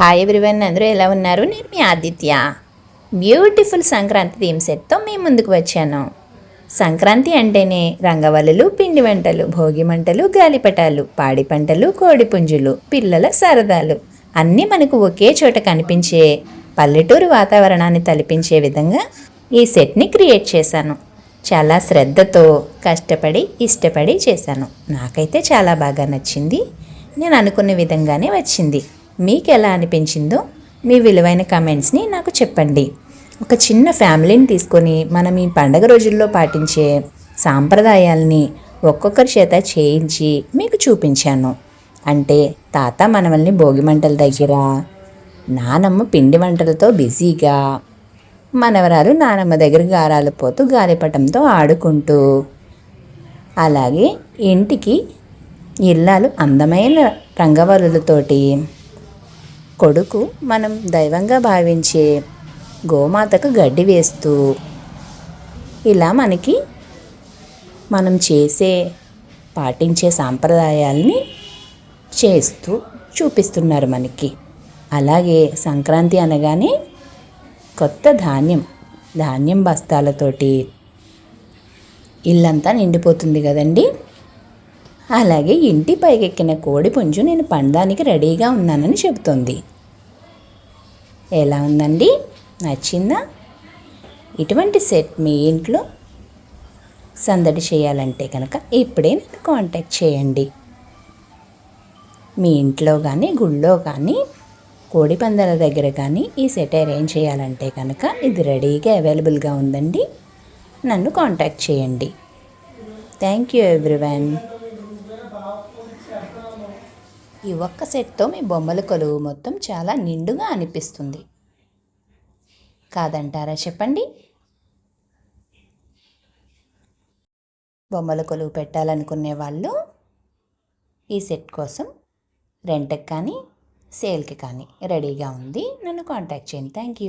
Hi everyone, అందరూ ఎలా ఉన్నారు? నేను మీ ఆదిత్య. బ్యూటిఫుల్ సంక్రాంతి థీమ్ సెట్తో మీ ముందుకు వచ్చాను. సంక్రాంతి అంటేనే రంగవల్లులు, పిండి వంటలు, భోగి మంటలు, గాలిపటాలు, పాడి పంటలు, కోడి పుంజులు, పిల్లల సరదాలు అన్నీ మనకు ఒకే చోట కనిపించే పల్లెటూరు వాతావరణాన్ని తలపించే విధంగా ఈ సెట్ని క్రియేట్ చేశాను. చాలా శ్రద్ధతో కష్టపడి ఇష్టపడి చేశాను. నాకైతే చాలా బాగా నచ్చింది. నేను అనుకున్న విధంగానే వచ్చింది. మీకు ఎలా అనిపించిందో మీ విలువైన కామెంట్స్ని నాకు చెప్పండి. ఒక చిన్న ఫ్యామిలీని తీసుకొని మనం ఈ పండగ రోజుల్లో పాటించే సాంప్రదాయాల్ని ఒక్కొక్కరి చేత చేయించి మీకు చూపించాను. అంటే తాత మనవల్ని భోగి మంటల దగ్గర, నానమ్మ పిండి వంటలతో బిజీగా, మనవరాలు నానమ్మ దగ్గర గారాలు పోతూ గాలిపటంతో ఆడుకుంటూ, అలాగే ఇంటికి ఇల్లాలు అందమైన రంగవల్లులతోటి, కొడుకు మనం దైవంగా భావించే గోమాతకు గడ్డి వేస్తూ, ఇలా మనం పాటించే సాంప్రదాయాల్ని చేస్తూ చూపిస్తున్నారు మనకి. అలాగే సంక్రాంతి అనగానే కొత్త ధాన్యం బస్తాలతోటి ఇల్లంతా నిండిపోతుంది కదండి. అలాగే ఇంటి పైకెక్కిన కోడి పుంజు నేను పండడానికి రెడీగా ఉన్నానని చెబుతోంది. ఎలా ఉందండి? నచ్చిందా? ఇటువంటి సెట్ మీ ఇంట్లో సందడి చేయాలంటే కనుక ఇప్పుడే నన్ను కాంటాక్ట్ చేయండి. మీ ఇంట్లో కానీ గుళ్ళో కానీ కోడి పందాల దగ్గర కానీ ఈ సెట్ అరేంజ్ చేయాలంటే కనుక ఇది రెడీగా అవైలబుల్గా ఉందండి. నన్ను కాంటాక్ట్ చేయండి. Thank you everyone. ఈ ఒక్క సెట్తో మీ బొమ్మల కొలువు మొత్తం చాలా నిండుగా అనిపిస్తుంది కాదంటారా చెప్పండి? బొమ్మల కొలువు పెట్టాలనుకునే వాళ్ళు ఈ సెట్ కోసం రెంట్కి కానీ సేల్కి కానీ రెడీగా ఉంది. నన్ను కాంటాక్ట్ చేయండి. Thank you.